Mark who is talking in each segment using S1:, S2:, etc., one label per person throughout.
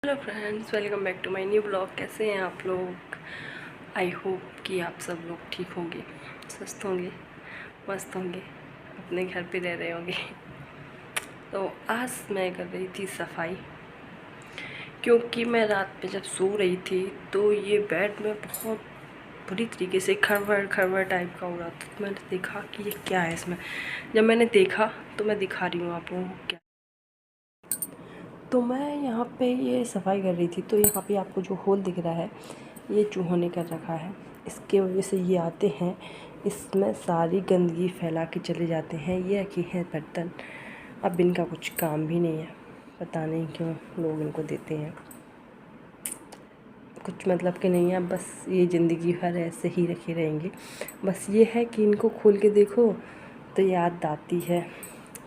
S1: Hello friends, welcome back to my new blog. कैसे हैं आप लोग? आई होप कि आप सब लोग ठीक होंगे, स्वस्थ होंगे, मस्त होंगे, अपने घर पे रह रहे होंगे। तो आज मैं कर रही थी सफाई, क्योंकि मैं रात में जब सो रही थी तो ये बेड में बहुत बुरी तरीके से खड़बड़ खड़बड़ टाइप का हो रहा था। तो मैंने देखा कि ये क्या है इसमें। जब मैंने देखा तो मैं दिखा रही हूँ आप लोगों को क्या। तो मैं यहाँ पे ये सफाई कर रही थी, तो यहाँ पे आपको जो होल दिख रहा है ये चूहों ने कर रखा है। इसके वजह से ये आते हैं, इसमें सारी गंदगी फैला के चले जाते हैं। ये रखी है बर्तन, अब इनका कुछ काम भी नहीं है, पता नहीं क्यों लोग इनको देते हैं, कुछ मतलब के नहीं है। बस ये ज़िंदगी भर ऐसे ही रखे रहेंगे। बस ये है कि इनको खोल के देखो तो याद आती है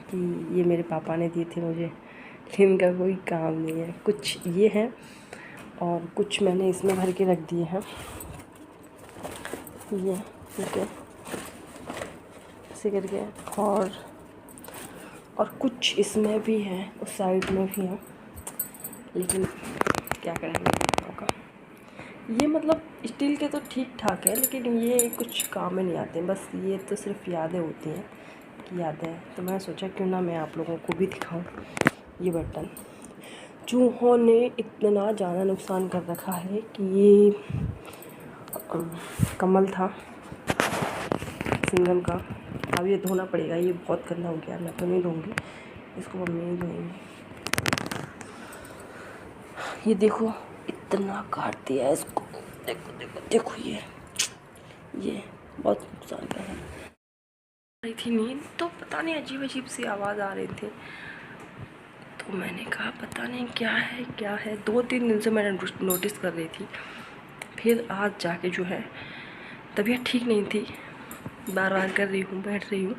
S1: कि ये मेरे पापा ने दिए थे मुझे, इनका कोई काम नहीं है। कुछ ये है और कुछ मैंने इसमें भर के रख दिए हैं। ये ठीक है, ऐसे करके। और कुछ इसमें भी है, उस साइड में भी है, लेकिन क्या करेंगे होगा। ये मतलब स्टील के तो ठीक ठाक है, लेकिन ये कुछ काम में नहीं आते। बस ये तो सिर्फ यादें होती हैं कि यादें। तो मैं सोचा क्यों ना मैं आप लोगों को भी दिखाऊं ये बर्तन। चूहों ने इतना ज़्यादा नुकसान कर रखा है कि ये कमल था सिंगम का, अब ये धोना पड़ेगा। ये बहुत गंदा हो गया, मैं तो नहीं धोऊंगी इसको, मम्मी नहीं धोएंगी। ये देखो इतना काट दिया है इसको, देखो देखो देखो, ये बहुत नुकसान कर रहा है। रही थी नींद तो पता नहीं अजीब अजीब सी आवाज़ आ रही थी, तो मैंने कहा पता नहीं क्या है क्या है। 2-3 दिन से मैंने नोटिस कर रही थी, फिर आज जाके जो है तबीयत ठीक नहीं थी, बार बार कर रही हूँ, बैठ रही हूँ,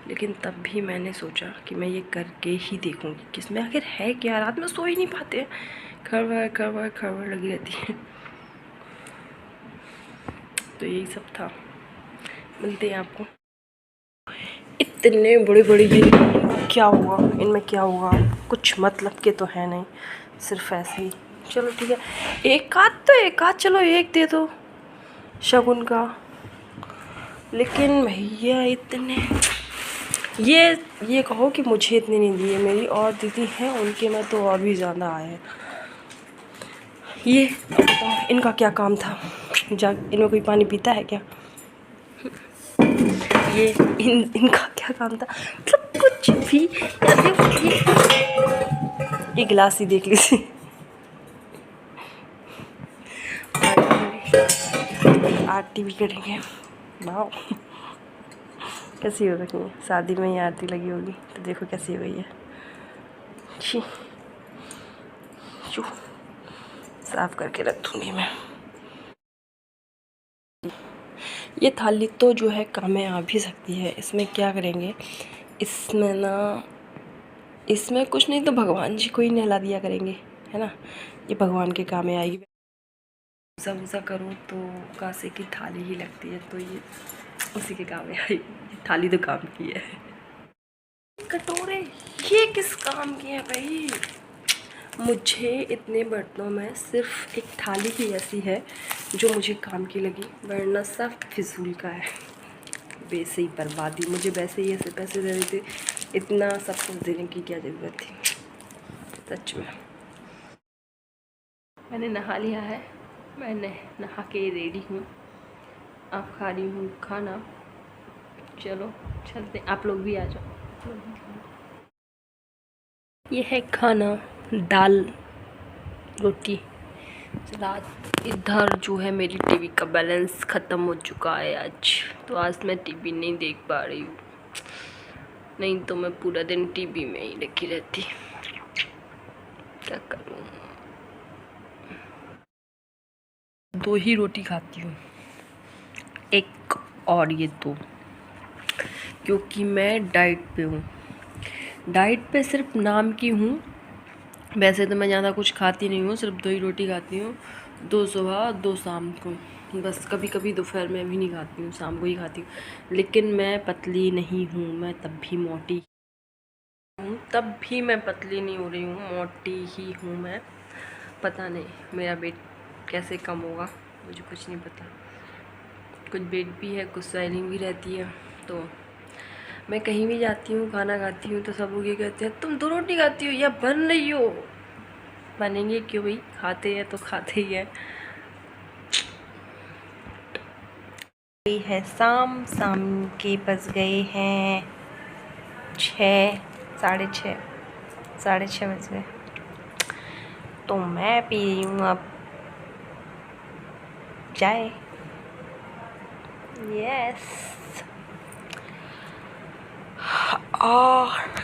S1: लेकिन तब भी मैंने सोचा कि मैं ये करके ही देखूँगी कि इसमें आखिर है क्या। रात में सो ही नहीं पाते हैं, खड़बड़ खड़बड़ खड़बड़ लगी रहती है। तो यही सब था, मिलते हैं आपको। इतने बड़े बड़े ये क्या हुआ, इनमें क्या हुआ, कुछ मतलब के तो है नहीं, सिर्फ ऐसे ही। चलो ठीक है, एक आध चलो एक दे दो शगुन का, लेकिन भैया इतने ये कहो कि मुझे इतने नहीं दिए, मेरी और दीदी हैं उनके में तो और भी ज़्यादा आए हैं। ये बताओ इनका क्या काम था, इनमें कोई पानी पीता है क्या? ये इनका क्या काम था, मतलब कुछ भी। ये गिलास ही देख लीजिए। आरती भी करेंगे, वाह कैसी हो रखी है, शादी में ही आरती लगी होगी, तो देखो कैसी हो गई है। छी, साफ करके रख दूँगी मैं। ये थाली तो जो है काम में आ भी सकती है। इसमें क्या करेंगे, इसमें कुछ नहीं तो भगवान जी को ही नहला दिया करेंगे, है ना। ये भगवान के काम में आएगी। पूजा वूजा करो तो कासे की थाली ही लगती है, तो ये उसी के काम में आएगी। थाली तो काम की है। कटोरे ये किस काम की है भाई? मुझे इतने बर्तनों में सिर्फ एक थाली ही ऐसी है जो मुझे काम की लगी, वरना सब फिजूल का है, वैसे ही बर्बादी। मुझे वैसे ही ऐसे पैसे दे रहे थे, इतना सब कुछ देने की क्या ज़रूरत थी सच में। मैंने नहा लिया है, मैंने नहा के रेडी हूँ, अब खा रही हूँ खाना। चलो चलते, आप लोग भी आ जाओ। ये है खाना, दाल रोटी सलाद। इधर जो है मेरी टीवी का बैलेंस ख़त्म हो चुका है आज, तो आज मैं टीवी नहीं देख पा रही हूँ, नहीं तो मैं पूरा दिन टीवी में ही लगी रहती। क्या करूँ, 2 ही रोटी खाती हूँ, एक और ये 2, क्योंकि मैं डाइट पे हूँ। डाइट पे सिर्फ नाम की हूँ, वैसे तो मैं ज़्यादा कुछ खाती नहीं हूँ, सिर्फ 2 ही रोटी खाती हूँ, 2 सुबह 2 शाम को, बस कभी कभी दोपहर में भी नहीं खाती हूँ, शाम को ही खाती हूँ। लेकिन मैं पतली नहीं हूँ, मैं तब भी मोटी हूँ, तब भी मैं पतली नहीं हो रही हूँ, मोटी ही हूँ मैं। पता नहीं मेरा वेट कैसे कम होगा, मुझे कुछ नहीं पता। कुछ वेट भी है, कुछ स्वेलिंग भी रहती है। तो मैं कहीं भी जाती हूँ, खाना खाती हूँ, तो सब लोग ये कहते हैं तुम 2 रोटी खाती हो या बन रही हो। बनेंगे क्यों भाई, खाते हैं तो खाते ही है। शाम शाम के बज गए हैं 6, साढ़े 6 बज गए। तो मैं पी रही हूँ अब चाय। यस। और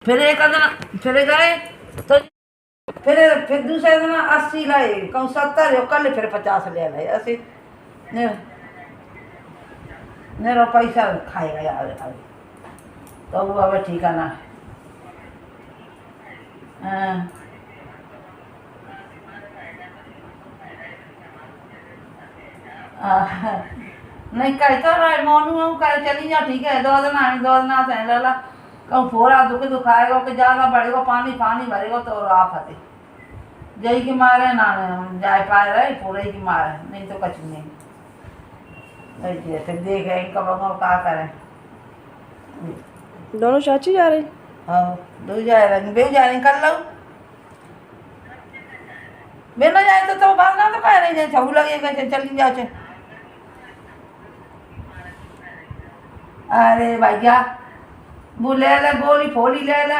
S2: फिर एक फिर गए तो फिर दूसरे दिन 80 लाए, कहूँ 70 कल फिर 50 ले लाए। ऐसे मेरा पैसा खाएगा यार। तो वो अब ठिकाना नहीं कहता रहा मोनू कर चली जा ठीक है 2 दिन आए 2 दिन से ला कहूँ फोड़ा दुखाएगा कि ज़्यादा बढ़ेगा पानी भरेगा तो आप हते जई के मारे ना जाए पाए रहे पूरे की मारे नहीं तो कुछ नहीं। फिर देखे कब क्या करें।
S1: दोनों चाची जा रहे?
S2: हाँ दो जा रहे कर लो बिना जाए तो बात ना तो कह रही है छू लगेगा चली जाओ। अरे भैया वो ले ले गोली फोली ले ले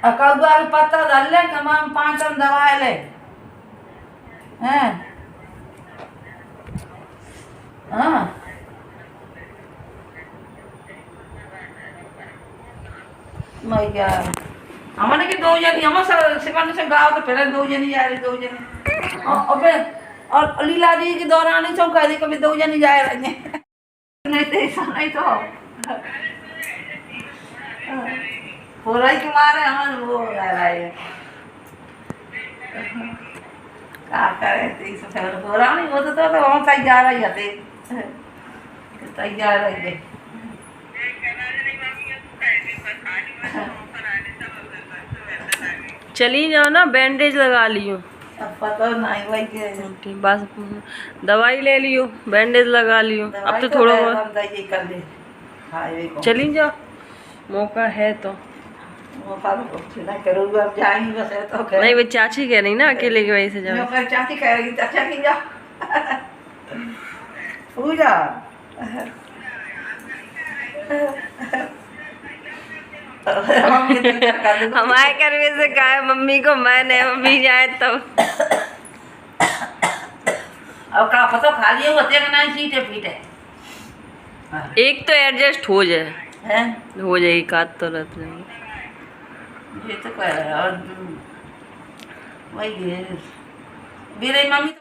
S2: पकड़ पत्ता डाल ले तमाम 5 टन दवा ले हैं। हाँ मैं क्या हमने की 2 जनी हम सिमन से गाँव तो पहले 2 जनी जा रही 2 जनी और लीला जी की दौरान ही कह दी कभी 2 जनी जा रही है नहीं तो ऐसा नहीं तो पूरा ही के मारे हम वो जा रहा है क्या करे पूरा नहीं होता तो हम तैयार ही हते तैयार रही है।
S1: चली जाओ ना बैंडेज लगा लियो।
S2: अब पता नहीं भाई के
S1: बस दवाई ले लियो बैंडेज लगा लियो अब तो थोड़ा बहुत
S2: कर ले
S1: चली जाओ मौका है तो।
S2: जाएंगे बस है तो
S1: नहीं वो चाची कह रही ना अकेले की वजह से जाओ।
S2: चाची कह रही चाचा की जा पूजा
S1: हमारे घर में से कहा है मम्मी को मैंने मम्मी जाए तब
S2: अब का पता खा लिए होते हैं ना सीटे पीटे
S1: एक तो एडजस्ट हो जाए
S2: हैं
S1: हो जाएगी काट तो रहते नहीं
S2: ये तो कह रहा है और वही मेरी मम्मी